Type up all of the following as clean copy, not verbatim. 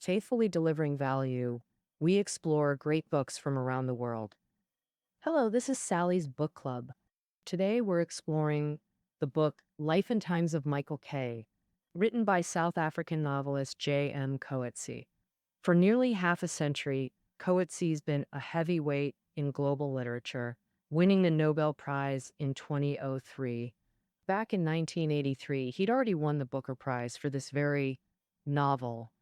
faithfully delivering value, we explore great books from around the world. Hello, this is Sally's Book Club. Today we're exploring the book Life and Times of Michael Kay, written by South African novelist J.M. Coetzee. For nearly half a century, Coetzee's been a heavyweight in global literature, winning the Nobel Prize in 2003. Back in 1983, he'd already won the Booker Prize for this very novel.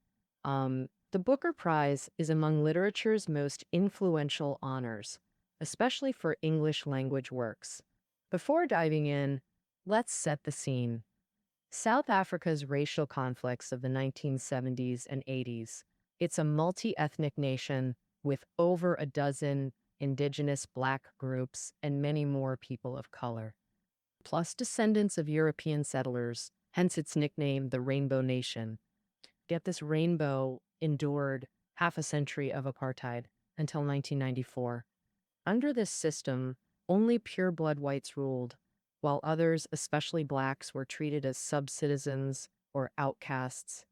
The Booker Prize is among literature's most influential honors, especially for English language works. Before diving in, let's set the scene. South Africa's racial conflicts of the 1970s and 80s. It's a multi-ethnic nation with over a dozen indigenous Black groups and many more people of color, plus descendants of European settlers, hence its nickname, the Rainbow Nation. Yet this rainbow endured half a century of apartheid until 1994. Under this system, only pure-blood whites ruled, while others, especially Blacks, were treated as sub-citizens or outcasts.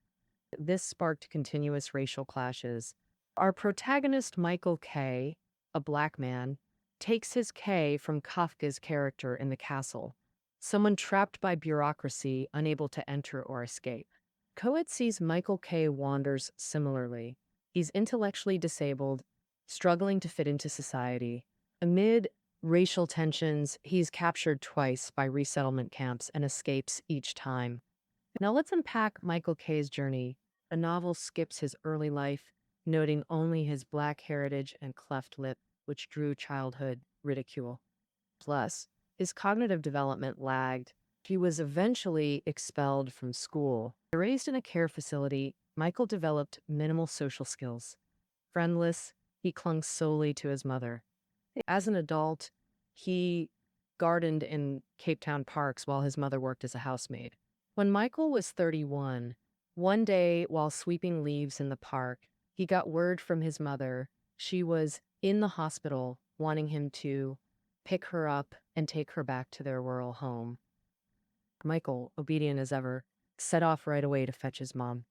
This sparked continuous racial clashes. Our protagonist, Michael Kay, a Black man, takes his K from Kafka's character in The Castle, someone trapped by bureaucracy, unable to enter or escape. Coetzee's Michael Kay wanders similarly. He's intellectually disabled, struggling to fit into society. Amid racial tensions, he's captured twice by resettlement camps and escapes each time. Now let's unpack Michael Kay's journey. The novel skips his early life, noting only his Black heritage and cleft lip, which drew childhood ridicule. Plus, his cognitive development lagged. He was eventually expelled from school. Raised in a care facility, Michael developed minimal social skills. Friendless, he clung solely to his mother. As an adult, he gardened in Cape Town parks while his mother worked as a housemaid. When Michael was 31, one day while sweeping leaves in the park, he got word from his mother. She was in the hospital, wanting him to pick her up and take her back to their rural home. Michael, obedient as ever, set off right away to fetch his mom.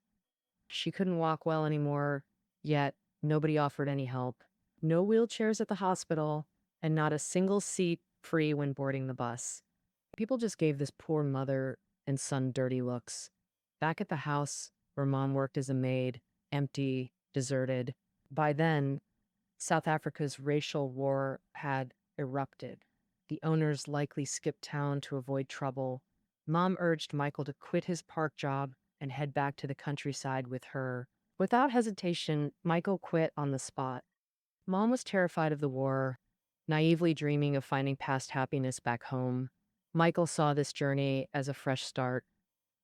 She couldn't walk well anymore, yet nobody offered any help. No wheelchairs at the hospital, and not a single seat free when boarding the bus. People just gave this poor mother and son dirty looks. Back at the house, where mom worked as a maid, empty, deserted. By then, South Africa's racial war had erupted. The owners likely skipped town to avoid trouble. Mom urged Michael to quit his park job and head back to the countryside with her. Without hesitation, Michael quit on the spot. Mom was terrified of the war, naively dreaming of finding past happiness back home. Michael saw this journey as a fresh start.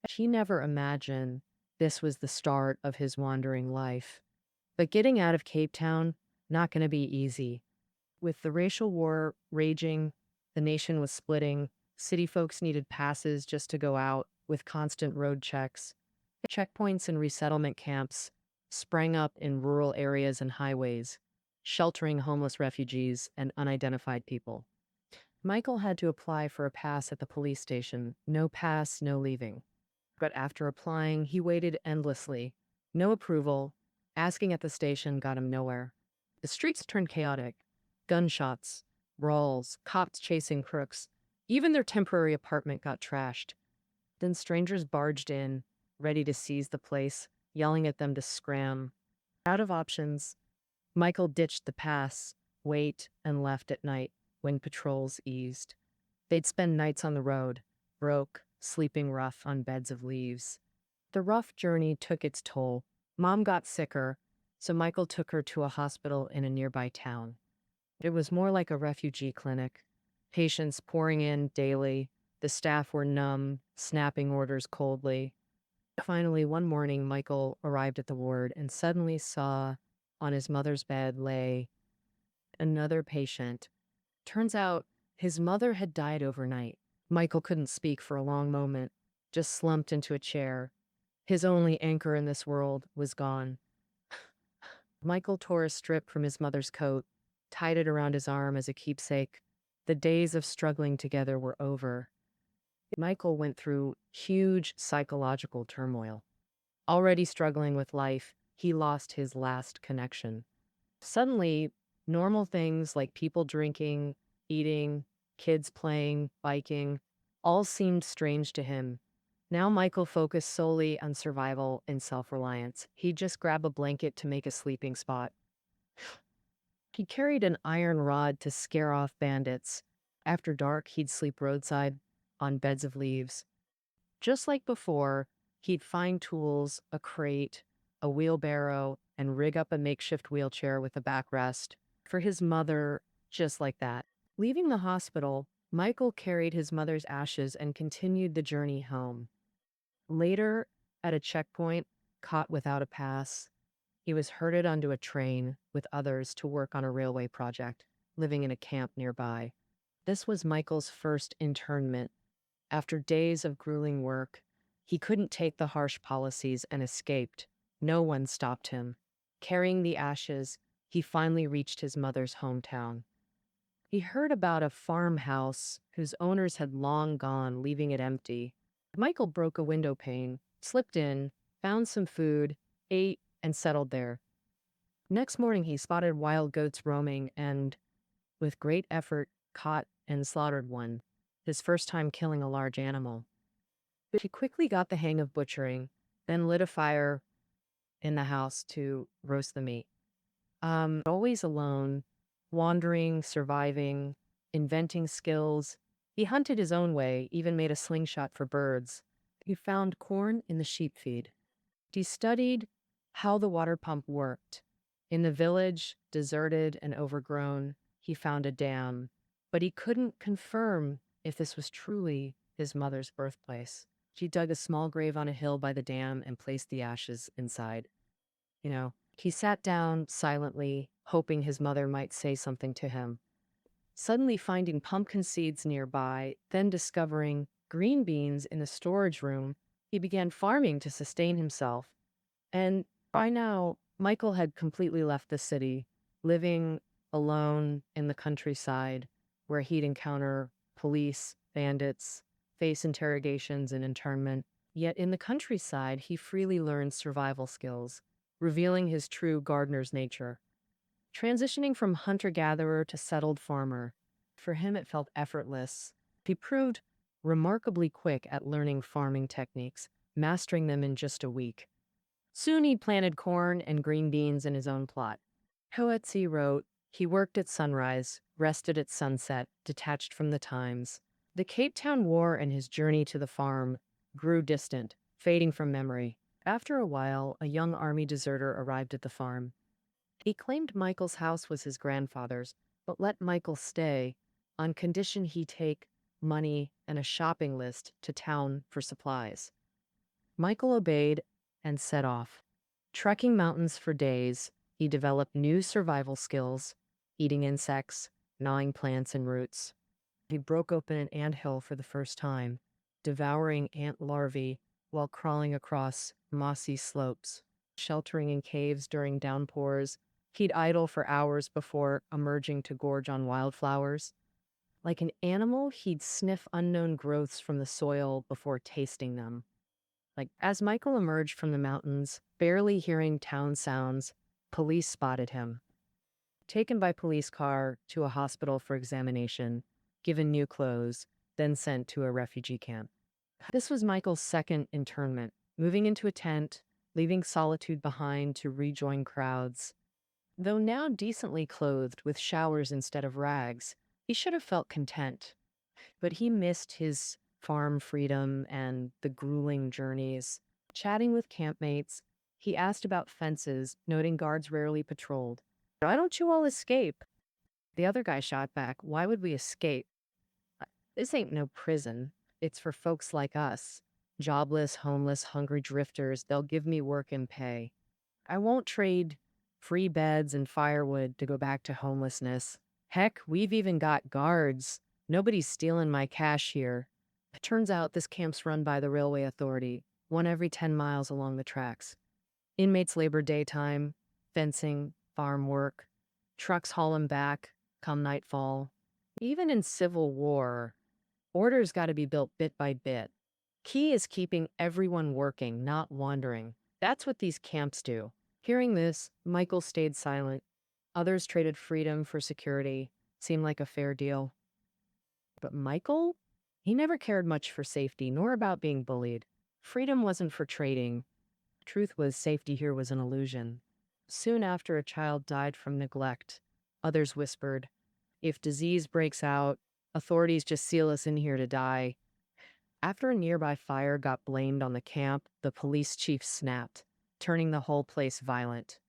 He never imagined this was the start of his wandering life. But getting out of Cape Town, not going to be easy. With the racial war raging, the nation was splitting. City folks needed passes just to go out, with constant road checks. Checkpoints and resettlement camps sprang up in rural areas and highways, sheltering homeless refugees and unidentified people. Michael had to apply for a pass at the police station. No pass, no leaving. But after applying, he waited endlessly. No approval. Asking at the station got him nowhere. The streets turned chaotic. Gunshots, brawls, cops chasing crooks. Even their temporary apartment got trashed. Then strangers barged in, ready to seize the place, yelling at them to scram. Out of options, Michael ditched the pass, wait, and left at night when patrols eased. They'd spend nights on the road, broke, sleeping rough on beds of leaves. The rough journey took its toll. Mom got sicker, so Michael took her to a hospital in a nearby town. It was more like a refugee clinic. Patients pouring in daily. The staff were numb, snapping orders coldly. Finally, one morning, Michael arrived at the ward and suddenly saw on his mother's bed lay another patient. Turns out his mother had died overnight. Michael couldn't speak for a long moment, just slumped into a chair. His only anchor in this world was gone. Michael tore a strip from his mother's coat, tied it around his arm as a keepsake. The days of struggling together were over. Michael went through huge psychological turmoil. Already struggling with life, he lost his last connection. Suddenly, normal things like people drinking, eating, kids playing, biking, all seemed strange to him. Now Michael focused solely on survival and self-reliance. He'd just grab a blanket to make a sleeping spot. He carried an iron rod to scare off bandits. After dark, he'd sleep roadside on beds of leaves. Just like before, he'd find tools, a crate, a wheelbarrow, and rig up a makeshift wheelchair with a backrest for his mother, just like that. Leaving the hospital, Michael carried his mother's ashes and continued the journey home. Later, at a checkpoint, caught without a pass, he was herded onto a train with others to work on a railway project, living in a camp nearby. This was Michael's first internment. After days of grueling work, he couldn't take the harsh policies and escaped. No one stopped him. Carrying the ashes, he finally reached his mother's hometown. He heard about a farmhouse whose owners had long gone, leaving it empty. Michael broke a window pane, slipped in, found some food, ate, and settled there. Next morning, he spotted wild goats roaming and, with great effort, caught and slaughtered one, his first time killing a large animal. But he quickly got the hang of butchering, then lit a fire in the house to roast the meat. Always alone, wandering, surviving, inventing skills. He hunted his own way, even made a slingshot for birds. He found corn in the sheep feed. He studied how the water pump worked. In the village, deserted and overgrown, he found a dam, but he couldn't confirm if this was truly his mother's birthplace. She dug a small grave on a hill by the dam and placed the ashes inside. He sat down silently, hoping his mother might say something to him. Suddenly finding pumpkin seeds nearby, then discovering green beans in a storage room, he began farming to sustain himself. And by now, Michael had completely left the city, living alone in the countryside, where he'd encounter police, bandits, face interrogations and internment. Yet in the countryside, he freely learned survival skills, revealing his true gardener's nature. Transitioning from hunter-gatherer to settled farmer, for him it felt effortless. He proved remarkably quick at learning farming techniques, mastering them in just a week. Soon he'd planted corn and green beans in his own plot. Coetzee wrote, he worked at sunrise, rested at sunset, detached from the times. The Cape Town War and his journey to the farm grew distant, fading from memory. After a while, a young army deserter arrived at the farm. He claimed Michael's house was his grandfather's, but let Michael stay on condition he take money and a shopping list to town for supplies. Michael obeyed and set off. Trekking mountains for days, he developed new survival skills, eating insects, gnawing plants and roots. He broke open an anthill for the first time, devouring ant larvae while crawling across mossy slopes. Sheltering in caves during downpours, he'd idle for hours before emerging to gorge on wildflowers. Like an animal, he'd sniff unknown growths from the soil before tasting them. As Michael emerged from the mountains, barely hearing town sounds, police spotted him. Taken by police car to a hospital for examination, given new clothes, then sent to a refugee camp. This was Michael's second internment, moving into a tent, leaving solitude behind to rejoin crowds. Though now decently clothed with showers instead of rags, he should have felt content. But he missed his farm freedom and the grueling journeys. Chatting with campmates, he asked about fences, noting guards rarely patrolled. Why don't you all escape? The other guy shot back, why would we escape? This ain't no prison. It's for folks like us. Jobless, homeless, hungry drifters. They'll give me work and pay. I won't trade free beds and firewood to go back to homelessness. Heck, we've even got guards. Nobody's stealing my cash here. It turns out this camp's run by the railway authority, one every 10 miles along the tracks. Inmates labor daytime, fencing, farm work. Trucks haul them back, come nightfall. Even in civil war, order's got to be built bit by bit. Key is keeping everyone working, not wandering. That's what these camps do. Hearing this, Michael stayed silent. Others traded freedom for security. Seemed like a fair deal. But Michael? He never cared much for safety, nor about being bullied. Freedom wasn't for trading. Truth was, safety here was an illusion. Soon after, a child died from neglect. Others whispered, "If disease breaks out, authorities just seal us in here to die." After a nearby fire got blamed on the camp, the police chief snapped, turning the whole place violent.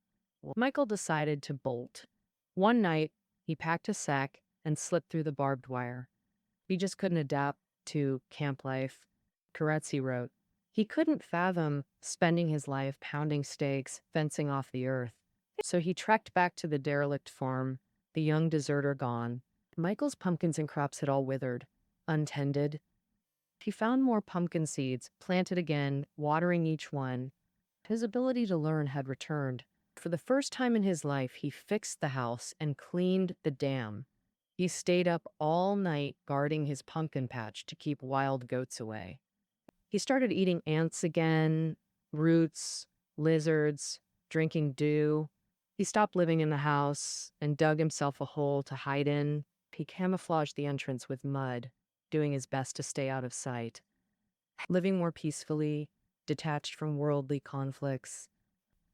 Michael decided to bolt. One night, he packed a sack and slipped through the barbed wire. He just couldn't adapt to camp life. Coetzee wrote, he couldn't fathom spending his life pounding stakes, fencing off the earth. So he trekked back to the derelict farm, the young deserter gone. Michael's pumpkins and crops had all withered, untended. He found more pumpkin seeds, planted again, watering each one. His ability to learn had returned. For the first time in his life, he fixed the house and cleaned the dam. He stayed up all night guarding his pumpkin patch to keep wild goats away. He started eating ants again, roots, lizards, drinking dew. He stopped living in the house and dug himself a hole to hide in. He camouflaged the entrance with mud, doing his best to stay out of sight. Living more peacefully, detached from worldly conflicts.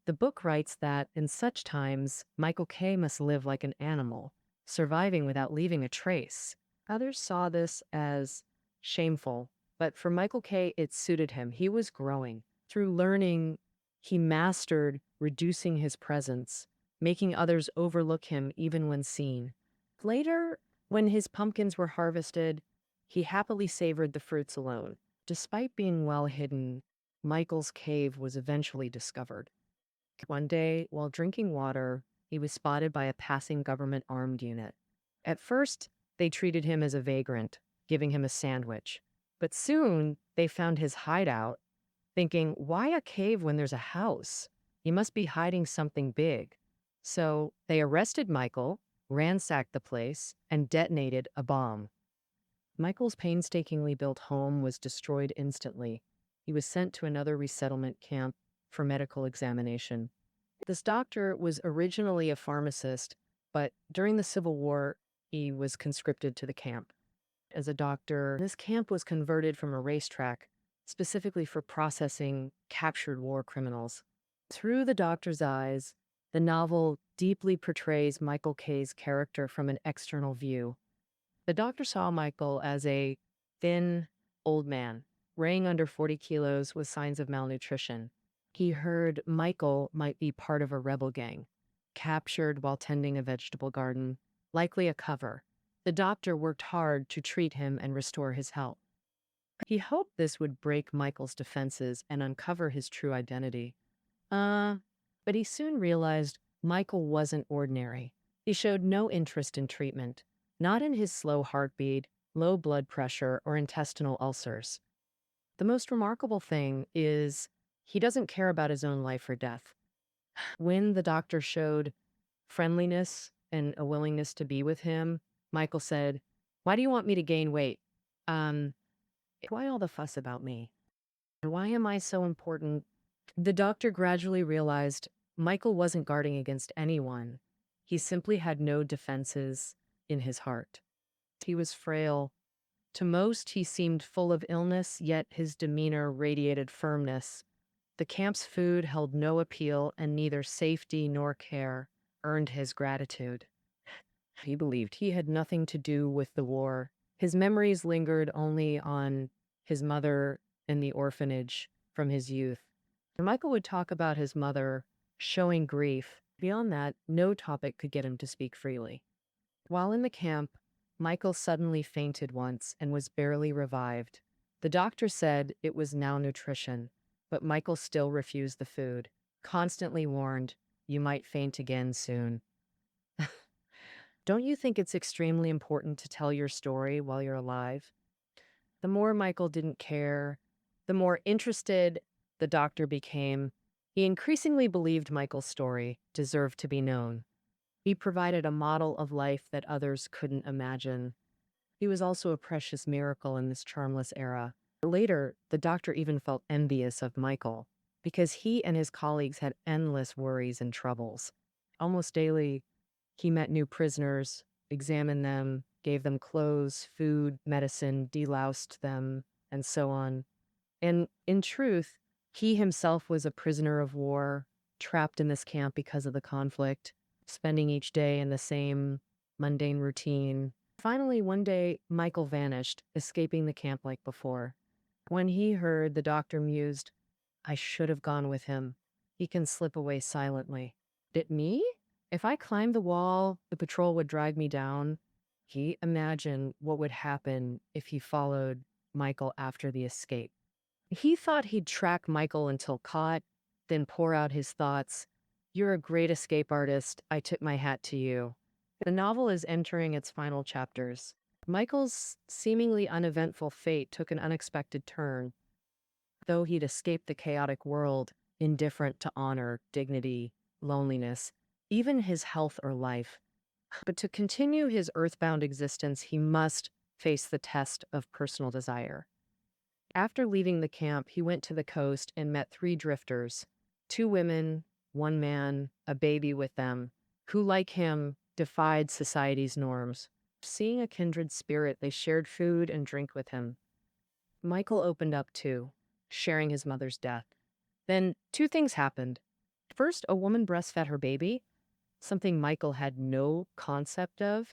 The book writes that in such times, Michael K. must live like an animal, surviving without leaving a trace. Others saw this as shameful, but for Michael K., it suited him. He was growing. Through learning, he mastered reducing his presence, making others overlook him even when seen. Later, when his pumpkins were harvested, he happily savored the fruits alone. Despite being well hidden, Michael's cave was eventually discovered. One day, while drinking water, he was spotted by a passing government armed unit. At first, they treated him as a vagrant, giving him a sandwich. But soon, they found his hideout, thinking, why a cave when there's a house? He must be hiding something big. So they arrested Michael, ransacked the place, and detonated a bomb. Michael's painstakingly built home was destroyed instantly. He was sent to another resettlement camp for medical examination. This doctor was originally a pharmacist, but during the Civil War, he was conscripted to the camp. As a doctor, this camp was converted from a racetrack, specifically for processing captured war criminals. Through the doctor's eyes, the novel deeply portrays Michael K.'s character from an external view. The doctor saw Michael as a thin, old man, weighing under 40 kilos with signs of malnutrition. He heard Michael might be part of a rebel gang, captured while tending a vegetable garden, likely a cover. The doctor worked hard to treat him and restore his health. He hoped this would break Michael's defenses and uncover his true identity. But he soon realized Michael wasn't ordinary. He showed no interest in treatment, not in his slow heartbeat, low blood pressure, or intestinal ulcers. The most remarkable thing is he doesn't care about his own life or death. When the doctor showed friendliness and a willingness to be with him, Michael said, "Why do you want me to gain weight? Why all the fuss about me? Why am I so important?" The doctor gradually realized Michael wasn't guarding against anyone. He simply had no defenses in his heart. He was frail. To most, he seemed full of illness, yet his demeanor radiated firmness. The camp's food held no appeal, and neither safety nor care earned his gratitude. He believed he had nothing to do with the war. His memories lingered only on his mother in the orphanage from his youth. Michael would talk about his mother showing grief. Beyond that, no topic could get him to speak freely. While in the camp, Michael suddenly fainted once and was barely revived. The doctor said it was malnutrition, but Michael still refused the food, constantly warned, "You might faint again soon." Don't you think it's extremely important to tell your story while you're alive? The more Michael didn't care, the more interested the doctor became. He increasingly believed Michael's story deserved to be known. He provided a model of life that others couldn't imagine. He was also a precious miracle in this charmless era. Later, the doctor even felt envious of Michael because he and his colleagues had endless worries and troubles. Almost daily, he met new prisoners, examined them, gave them clothes, food, medicine, deloused them, and so on. And in truth, he himself was a prisoner of war, trapped in this camp because of the conflict, spending each day in the same mundane routine. Finally, one day, Michael vanished, escaping the camp like before. When he heard, the doctor mused, I should have gone with him. He can slip away silently. Did me? If I climbed the wall, the patrol would drag me down. He imagined what would happen if he followed Michael after the escape. He thought he'd track Michael until caught, then pour out his thoughts. You're a great escape artist. I tip my hat to you. The novel is entering its final chapters. Michael's seemingly uneventful fate took an unexpected turn. Though he'd escaped the chaotic world, indifferent to honor, dignity, loneliness, even his health or life. But to continue his earthbound existence, he must face the test of personal desire. After leaving the camp, he went to the coast and met 3 drifters, 2 women, 1 man, a baby with them, who, like him, defied society's norms. Seeing a kindred spirit, they shared food and drink with him. Michael opened up too, sharing his mother's death. Then 2 things happened. First, a woman breastfed her baby, something Michael had no concept of,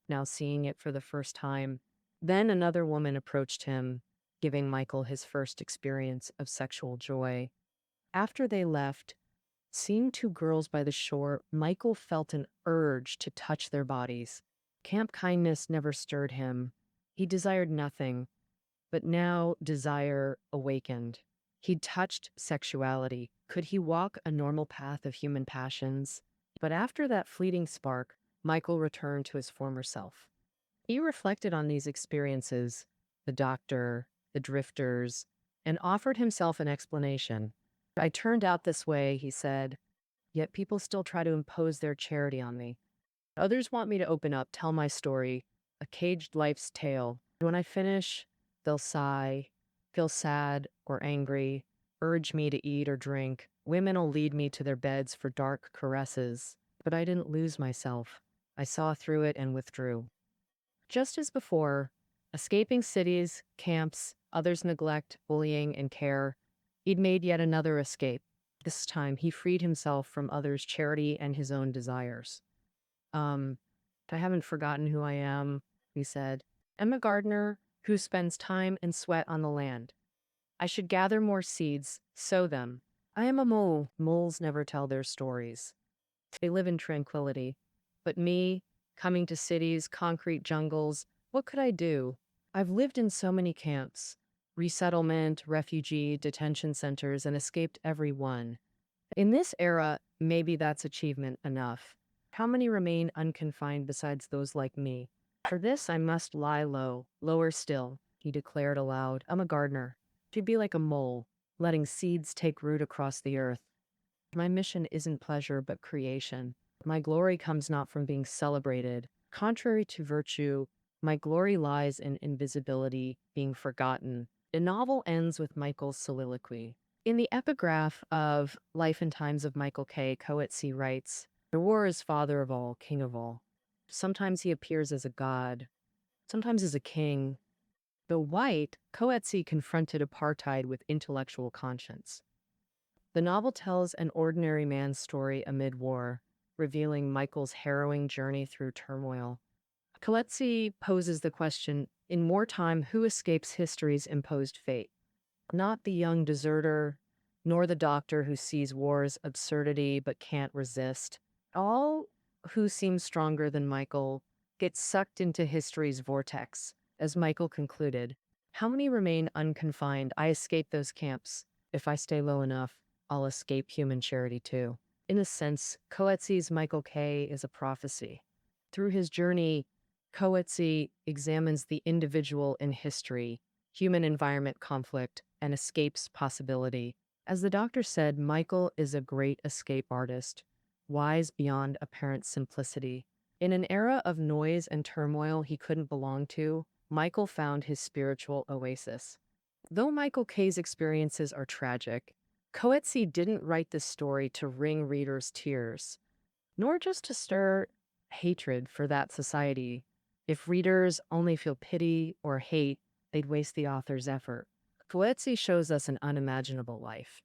now seeing it for the first time. Then another woman approached him, giving Michael his first experience of sexual joy. After they left, seeing 2 girls by the shore, Michael felt an urge to touch their bodies. Camp kindness never stirred him. He desired nothing, but now desire awakened. He'd touched sexuality. Could he walk a normal path of human passions? But after that fleeting spark, Michael returned to his former self. He reflected on these experiences, the doctor, the drifters, and offered himself an explanation. I turned out this way, he said, yet people still try to impose their charity on me. Others want me to open up, tell my story, a caged life's tale. When I finish, they'll sigh, feel sad or angry, urge me to eat or drink. Women will lead me to their beds for dark caresses. But I didn't lose myself. I saw through it and withdrew. Just as before, escaping cities, camps, others' neglect, bullying, and care, he'd made yet another escape. This time, he freed himself from others' charity and his own desires. I haven't forgotten who I am, he said. I'm a gardener who spends time and sweat on the land. I should gather more seeds, sow them. I am a mole. Moles never tell their stories. They live in tranquility. But me, coming to cities, concrete jungles, what could I do? I've lived in so many camps, resettlement, refugee, detention centers, and escaped every one. In this era, maybe that's achievement enough. How many remain unconfined besides those like me? For this, I must lie low, lower still, he declared aloud. I'm a gardener. To be like a mole, letting seeds take root across the earth. My mission isn't pleasure, but creation. My glory comes not from being celebrated. Contrary to virtue, my glory lies in invisibility, being forgotten. The novel ends with Michael's soliloquy. In the epigraph of Life and Times of Michael K., Coetzee writes, the war is father of all, king of all. Sometimes he appears as a god, sometimes as a king. Though white, Coetzee confronted apartheid with intellectual conscience. The novel tells an ordinary man's story amid war, revealing Michael's harrowing journey through turmoil. Coetzee poses the question, in wartime, who escapes history's imposed fate? Not the young deserter, nor the doctor who sees war's absurdity but can't resist. All who seem stronger than Michael get sucked into history's vortex. As Michael concluded, how many remain unconfined? I escape those camps. If I stay low enough, I'll escape human charity too. In a sense, Coetzee's Michael K. is a prophecy. Through his journey, Coetzee examines the individual in history, human environment conflict, and escape's possibility. As the doctor said, Michael is a great escape artist, wise beyond apparent simplicity. In an era of noise and turmoil he couldn't belong to, Michael found his spiritual oasis. Though Michael K.'s experiences are tragic, Coetzee didn't write this story to wring readers' tears, nor just to stir hatred for that society. If readers only feel pity or hate, they'd waste the author's effort. Coetzee shows us an unimaginable life.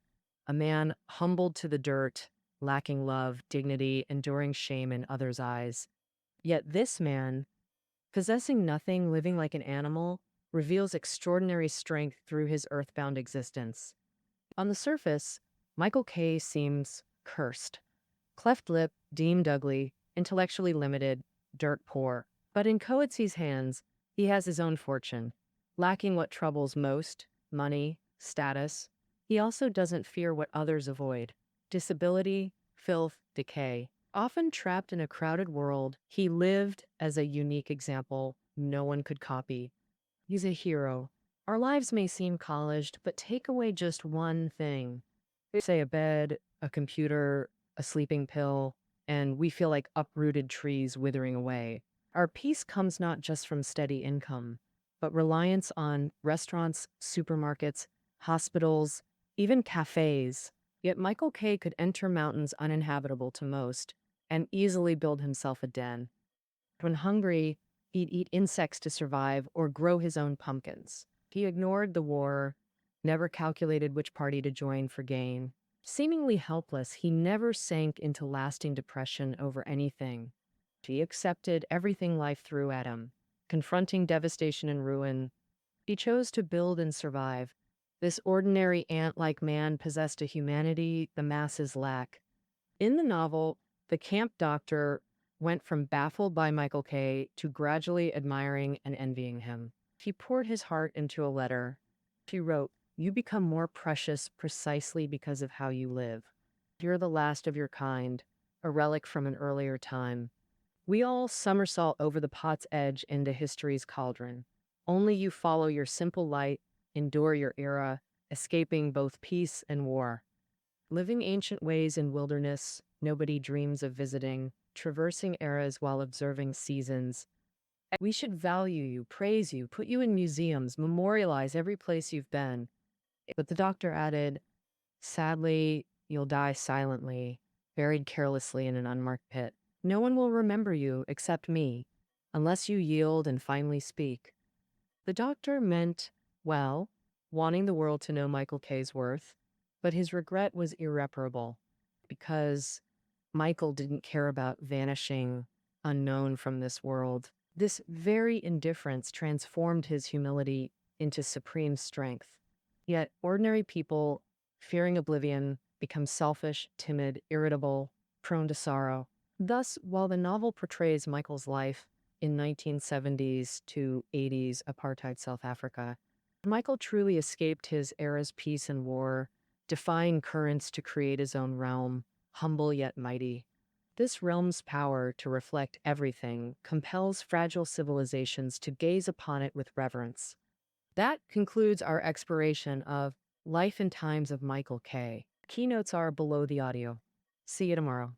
A man humbled to the dirt, lacking love, dignity, enduring shame in others' eyes. Yet this man, possessing nothing, living like an animal, reveals extraordinary strength through his earthbound existence. On the surface, Michael K. seems cursed. Cleft lip, deemed ugly, intellectually limited, dirt poor. But in Coetzee's hands, he has his own fortune. Lacking what troubles most, money, status, he also doesn't fear what others avoid: disability, filth, decay. Often trapped in a crowded world, he lived as a unique example no one could copy. He's a hero. Our lives may seem collaged, but take away just one thing. Say a bed, a computer, a sleeping pill, and we feel like uprooted trees withering away. Our peace comes not just from steady income, but reliance on restaurants, supermarkets, hospitals, even cafes. Yet Michael K. could enter mountains uninhabitable to most and easily build himself a den. When hungry, he'd eat insects to survive or grow his own pumpkins. He ignored the war, never calculated which party to join for gain. Seemingly helpless, he never sank into lasting depression over anything. He accepted everything life threw at him. Confronting devastation and ruin, he chose to build and survive. This ordinary ant-like man possessed a humanity the masses lack. In the novel, the camp doctor went from baffled by Michael K. to gradually admiring and envying him. He poured his heart into a letter. He wrote, "You become more precious precisely because of how you live. You're the last of your kind, a relic from an earlier time. We all somersault over the pot's edge into history's cauldron. Only you follow your simple light, endure your era, escaping both peace and war. Living ancient ways in wilderness, nobody dreams of visiting, traversing eras while observing seasons. We should value you, praise you, put you in museums, memorialize every place you've been." But the doctor added, "Sadly, you'll die silently, buried carelessly in an unmarked pit. No one will remember you except me, unless you yield and finally speak." The doctor meant well, wanting the world to know Michael K.'s worth, but his regret was irreparable because Michael didn't care about vanishing unknown from this world. This very indifference transformed his humility into supreme strength. Yet ordinary people, fearing oblivion, become selfish, timid, irritable, prone to sorrow. Thus, while the novel portrays Michael's life in 1970s to 80s apartheid South Africa, Michael truly escaped his era's peace and war, defying currents to create his own realm, humble yet mighty. This realm's power to reflect everything compels fragile civilizations to gaze upon it with reverence. That concludes our exploration of Life and Times of Michael K. Keynotes are below the audio. See you tomorrow.